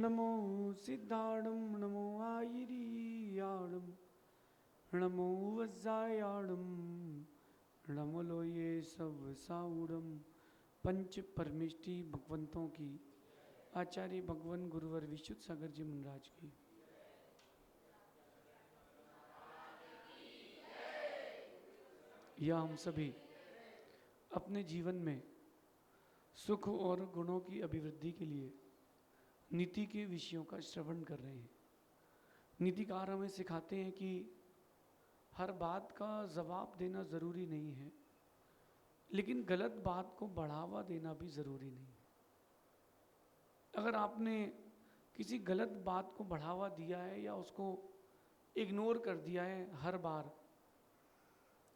नमो सिद्धाणं नमो आयिरीयाणं नमो वज्रायाणं नमो लोये सब साउडम। पंच परमेष्टि भगवंतों की, आचार्य भगवान गुरुवर विशुद्ध सागर जी महाराज की। यह हम सभी अपने जीवन में सुख और गुणों की अभिवृद्धि के लिए नीति के विषयों का श्रवण कर रहे हैं। नीतिकार हमें सिखाते हैं कि हर बात का जवाब देना ज़रूरी नहीं है, लेकिन गलत बात को बढ़ावा देना भी ज़रूरी नहीं है। अगर आपने किसी गलत बात को बढ़ावा दिया है या उसको इग्नोर कर दिया है हर बार,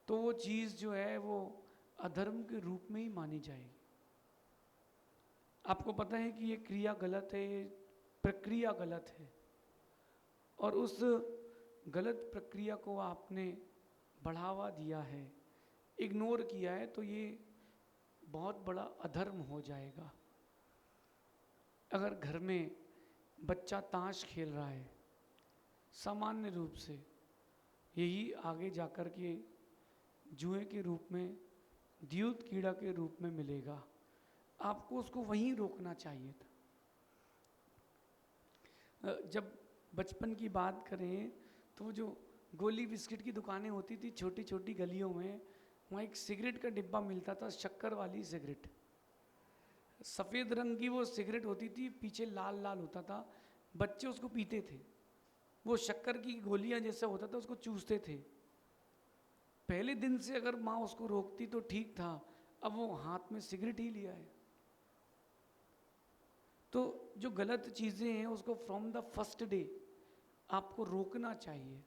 तो वो चीज़ जो है वो अधर्म के रूप में ही मानी जाएगी। आपको पता है कि ये क्रिया गलत है, ये प्रक्रिया गलत है, और उस गलत प्रक्रिया को आपने बढ़ावा दिया है, इग्नोर किया है, तो ये बहुत बड़ा अधर्म हो जाएगा। अगर घर में बच्चा ताश खेल रहा है, सामान्य रूप से यही आगे जाकर के जुए के रूप में, द्यूत कीड़ा के रूप में मिलेगा। आपको उसको वहीं रोकना चाहिए था। जब बचपन की बात करें तो जो गोली बिस्किट की दुकानें होती थी छोटी छोटी गलियों में, वहाँ एक सिगरेट का डिब्बा मिलता था, शक्कर वाली सिगरेट। सफ़ेद रंग की वो सिगरेट होती थी, पीछे लाल लाल होता था। बच्चे उसको पीते थे, वो शक्कर की गोलियां जैसा होता था, उसको चूसते थे। पहले दिन से अगर माँ उसको रोकती तो ठीक था, अब वो हाथ में सिगरेट ही लिया है। तो जो गलत चीज़ें हैं उसको फ्रॉम द फर्स्ट डे आपको रोकना चाहिए,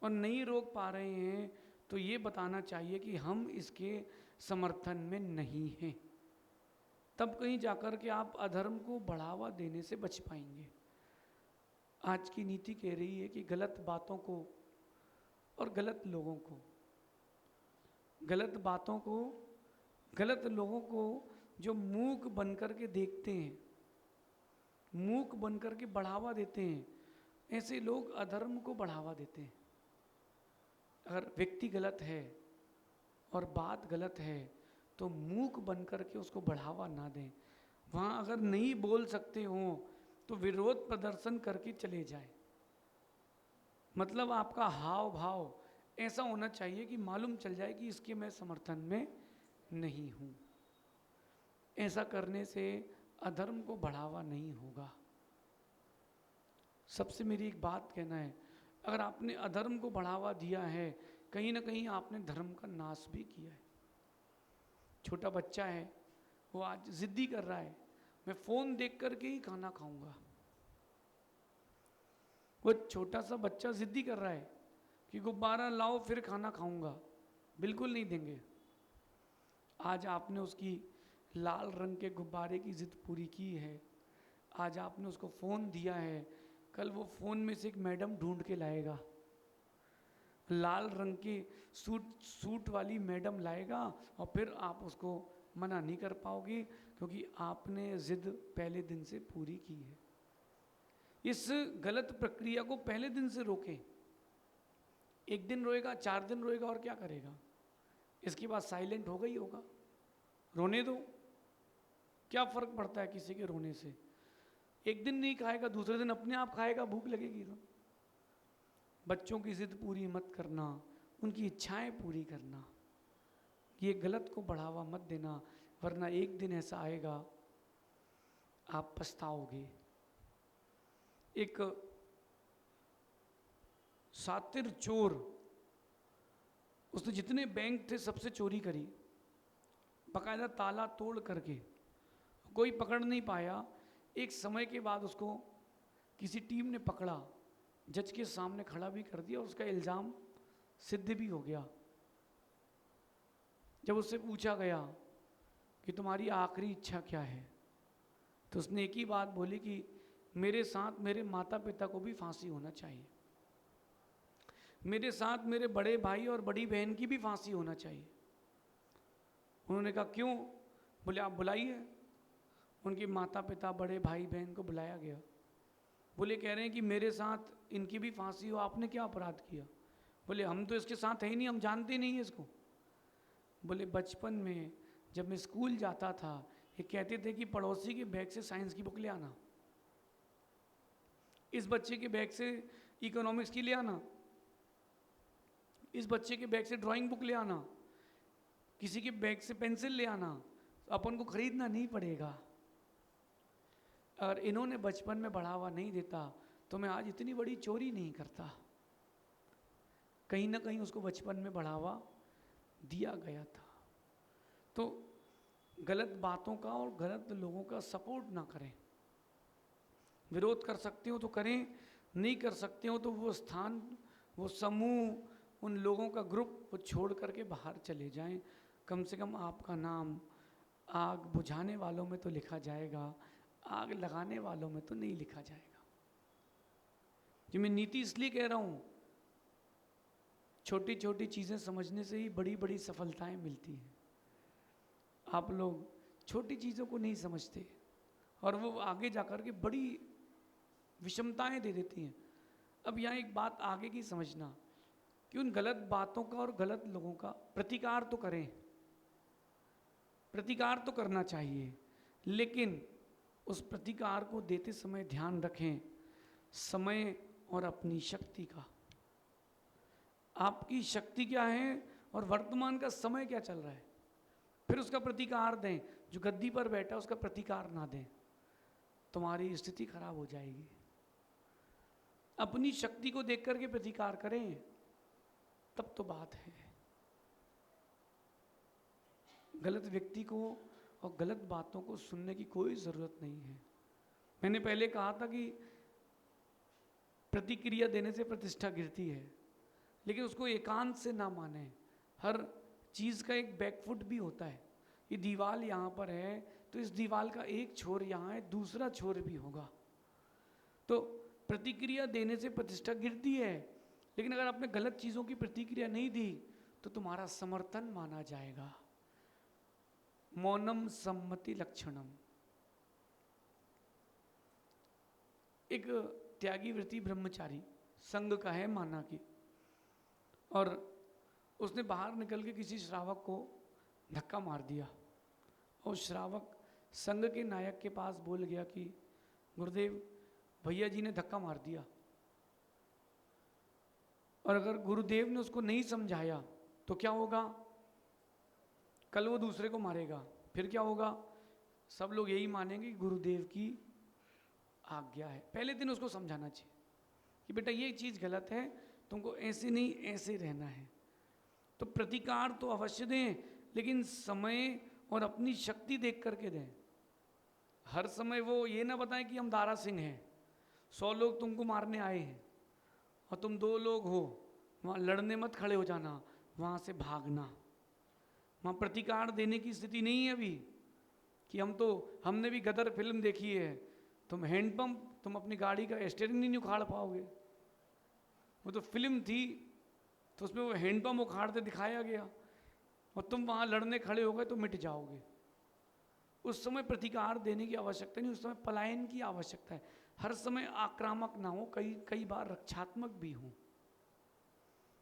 और नहीं रोक पा रहे हैं तो ये बताना चाहिए कि हम इसके समर्थन में नहीं हैं। तब कहीं जाकर के आप अधर्म को बढ़ावा देने से बच पाएंगे। आज की नीति कह रही है कि गलत बातों को और गलत लोगों को, गलत बातों को, गलत लोगों को जो मूक बन कर के देखते हैं, मूक बन कर के बढ़ावा देते हैं, ऐसे लोग अधर्म को बढ़ावा देते हैं। अगर व्यक्ति गलत है और बात गलत है तो मूक बन कर के उसको बढ़ावा ना दें। वहाँ अगर नहीं बोल सकते हो तो विरोध प्रदर्शन करके चले जाए। मतलब आपका हाव भाव ऐसा होना चाहिए कि मालूम चल जाए कि इसके मैं समर्थन में नहीं हूँ। ऐसा करने से अधर्म को बढ़ावा नहीं होगा। सबसे मेरी एक बात कहना है, अगर आपने अधर्म को बढ़ावा दिया है, कहीं ना कहीं आपने धर्म का नाश भी किया है। छोटा बच्चा है, वो आज जिद्दी कर रहा है, मैं फ़ोन देख करके ही खाना खाऊंगा। वो छोटा सा बच्चा जिद्दी कर रहा है कि गुब्बारा लाओ फिर खाना खाऊंगा, बिल्कुल नहीं देंगे। आज आपने उसकी लाल रंग के गुब्बारे की जिद पूरी की है, आज आपने उसको फ़ोन दिया है, कल वो फ़ोन में से एक मैडम ढूंढ के लाएगा, लाल रंग की सूट वाली मैडम लाएगा, और फिर आप उसको मना नहीं कर पाओगे क्योंकि आपने जिद पहले दिन से पूरी की है। इस गलत प्रक्रिया को पहले दिन से रोकें। एक दिन रोएगा, 4 दिन रोएगा और क्या करेगा, इसके बाद साइलेंट होगा ही होगा। रोने दो, क्या फ़र्क पड़ता है किसी के रोने से। एक दिन नहीं खाएगा, दूसरे दिन अपने आप खाएगा, भूख लगेगी तो। बच्चों की जिद पूरी मत करना, उनकी इच्छाएं पूरी करना, ये गलत को बढ़ावा मत देना, वरना एक दिन ऐसा आएगा आप पछताओगे। एक सातिर चोर, उसने जितने बैंक थे सबसे चोरी करी, बाकायदा ताला तोड़ करके, कोई पकड़ नहीं पाया। एक समय के बाद उसको किसी टीम ने पकड़ा, जज के सामने खड़ा भी कर दिया, उसका इल्ज़ाम सिद्ध भी हो गया। जब उससे पूछा गया कि तुम्हारी आखिरी इच्छा क्या है, तो उसने एक ही बात बोली कि मेरे साथ मेरे माता पिता को भी फांसी होना चाहिए, मेरे साथ मेरे बड़े भाई और बड़ी बहन की भी फांसी होना चाहिए। उन्होंने कहा क्यों? बोले आप बुलाइए। उनके माता पिता, बड़े भाई बहन को बुलाया गया। बोले कह रहे हैं कि मेरे साथ इनकी भी फांसी हो, आपने क्या अपराध किया? बोले हम तो इसके साथ है ही नहीं, हम जानते नहीं है इसको। बोले बचपन में जब मैं स्कूल जाता था ये कहते थे कि पड़ोसी के बैग से साइंस की बुक ले आना, इस बच्चे के बैग से इकोनॉमिक्स की ले आना, इस बच्चे के बैग से ड्राइंग बुक ले आना, किसी के बैग से पेंसिल ले आना, अपन को खरीदना नहीं पड़ेगा। अगर इन्होंने बचपन में बढ़ावा नहीं देता तो मैं आज इतनी बड़ी चोरी नहीं करता। कहीं ना कहीं उसको बचपन में बढ़ावा दिया गया था। तो गलत बातों का और गलत लोगों का सपोर्ट ना करें। विरोध कर सकते हो तो करें, नहीं कर सकते हो तो वो स्थान, वो समूह, उन लोगों का ग्रुप वो छोड़ करके बाहर चले जाएं। कम से कम आपका नाम आग बुझाने वालों में तो लिखा जाएगा, आग लगाने वालों में तो नहीं लिखा जाएगा। जो मैं नीति इसलिए कह रहा हूँ, छोटी छोटी चीज़ें समझने से ही बड़ी बड़ी सफलताएं मिलती हैं। आप लोग छोटी चीज़ों को नहीं समझते और वो आगे जाकर के बड़ी विषमताएं दे देती हैं। अब यहाँ एक बात आगे की समझना कि उन गलत बातों का और गलत लोगों का प्रतिकार तो करें, प्रतिकार तो करना चाहिए, लेकिन उस प्रतिकार को देते समय ध्यान रखें समय और अपनी शक्ति का। आपकी शक्ति क्या है और वर्तमान का समय क्या चल रहा है, फिर उसका प्रतिकार दें। जो गद्दी पर बैठा उसका प्रतिकार ना दें, तुम्हारी स्थिति खराब हो जाएगी। अपनी शक्ति को देख करके प्रतिकार करें, तब तो बात है। गलत व्यक्ति को और गलत बातों को सुनने की कोई ज़रूरत नहीं है। मैंने पहले कहा था कि प्रतिक्रिया देने से प्रतिष्ठा गिरती है, लेकिन उसको एकांत से ना माने। हर चीज़ का एक बैकफुट भी होता है। ये दीवार यहाँ पर है तो इस दीवार का एक छोर यहाँ है, दूसरा छोर भी होगा। तो प्रतिक्रिया देने से प्रतिष्ठा गिरती है, लेकिन अगर आपने गलत चीज़ों की प्रतिक्रिया नहीं दी तो तुम्हारा समर्थन माना जाएगा। मौनम सम्मति लक्षणम। एक त्यागी वृत्ति ब्रह्मचारी संघ का है माना कि, और उसने बाहर निकल के किसी श्रावक को धक्का मार दिया और श्रावक संघ के नायक के पास बोल गया कि गुरुदेव भैया जी ने धक्का मार दिया। और अगर गुरुदेव ने उसको नहीं समझाया तो क्या होगा? कल वो दूसरे को मारेगा, फिर क्या होगा? सब लोग यही मानेंगे कि गुरुदेव की आज्ञा है। पहले दिन उसको समझाना चाहिए कि बेटा ये चीज़ गलत है, तुमको ऐसे नहीं ऐसे रहना है। तो प्रतिकार तो अवश्य दें, लेकिन समय और अपनी शक्ति देख करके दें। हर समय वो ये ना बताएं कि हम दारा सिंह हैं, 100 लोग तुमको मारने आए हैं और तुम 2 लोग हो, वहाँ लड़ने मत खड़े हो जाना, वहाँ से भागना। वहाँ प्रतिकार देने की स्थिति नहीं है अभी कि हमने भी गदर फिल्म देखी है, तुम हैंडपंप, तुम अपनी गाड़ी का स्टीयरिंग नहीं उखाड़ पाओगे। वो तो फिल्म थी, तो उसमें वो हैंडपंप उखाड़ते दिखाया गया और तुम वहाँ लड़ने खड़े हो गए तो मिट जाओगे। उस समय प्रतिकार देने की आवश्यकता नहीं, उस समय पलायन की आवश्यकता है। हर समय आक्रामक ना हो, कई बार रक्षात्मक भी हो।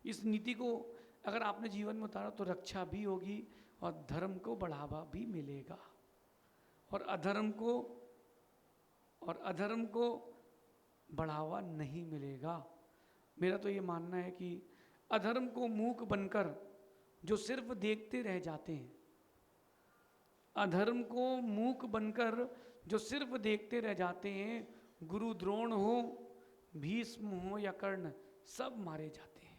इस नीति को अगर आपने जीवन में उतारा तो रक्षा भी होगी और धर्म को बढ़ावा भी मिलेगा, और अधर्म को बढ़ावा नहीं मिलेगा। मेरा तो ये मानना है कि अधर्म को मूक बनकर जो सिर्फ देखते रह जाते हैं, अधर्म को मूक बनकर जो सिर्फ देखते रह जाते हैं, गुरु द्रोण हो, भीष्म हो या कर्ण, सब मारे जाते हैं।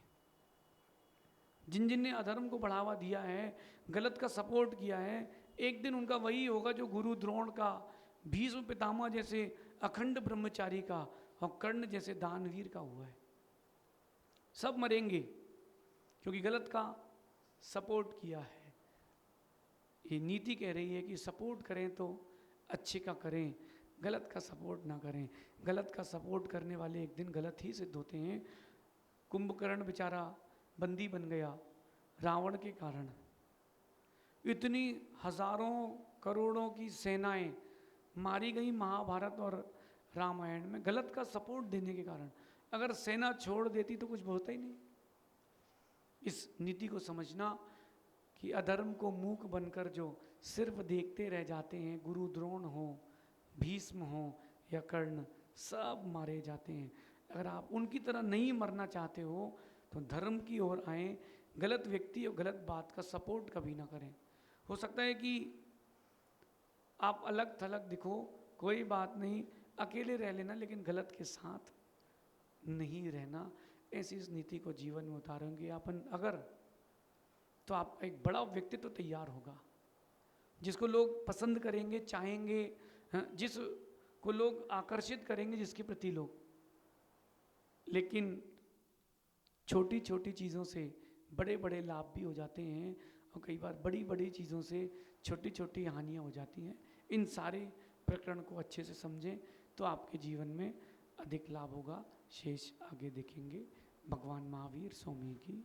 जिन ने अधर्म को बढ़ावा दिया है, गलत का सपोर्ट किया है, एक दिन उनका वही होगा जो गुरु द्रोण का, भीष्म पितामह जैसे अखंड ब्रह्मचारी का और कर्ण जैसे दानवीर का हुआ है। सब मरेंगे क्योंकि गलत का सपोर्ट किया है। ये नीति कह रही है कि सपोर्ट करें तो अच्छे का करें, गलत का सपोर्ट ना करें। गलत का सपोर्ट करने वाले एक दिन गलत ही सिद्ध होते हैं। कुंभकर्ण बेचारा बंदी बन गया रावण के कारण। इतनी हजारों करोड़ों की सेनाएं मारी गई महाभारत और रामायण में गलत का सपोर्ट देने के कारण। अगर सेना छोड़ देती तो कुछ होता ही नहीं। इस नीति को समझना कि अधर्म को मूक बनकर जो सिर्फ देखते रह जाते हैं, गुरु द्रोण हो, भीष्म हो या कर्ण, सब मारे जाते हैं। अगर आप उनकी तरह नहीं मरना चाहते हो तो धर्म की ओर आए, गलत व्यक्ति और गलत बात का सपोर्ट कभी ना करें। हो सकता है कि आप अलग थलग दिखो, कोई बात नहीं, अकेले रह लेना, लेकिन गलत के साथ नहीं रहना। ऐसी इस नीति को जीवन में उतारेंगे अपन अगर, तो आपका एक बड़ा व्यक्तित्व तैयार होगा, जिसको लोग पसंद करेंगे, चाहेंगे, जिसको लोग आकर्षित करेंगे, जिसके प्रति लोग। लेकिन छोटी छोटी चीज़ों से बड़े बड़े लाभ भी हो जाते हैं, और कई बार बड़ी बड़ी चीज़ों से छोटी छोटी हानियाँ हो जाती हैं। इन सारे प्रकरण को अच्छे से समझें तो आपके जीवन में अधिक लाभ होगा। शेष आगे देखेंगे। भगवान महावीर स्वामी की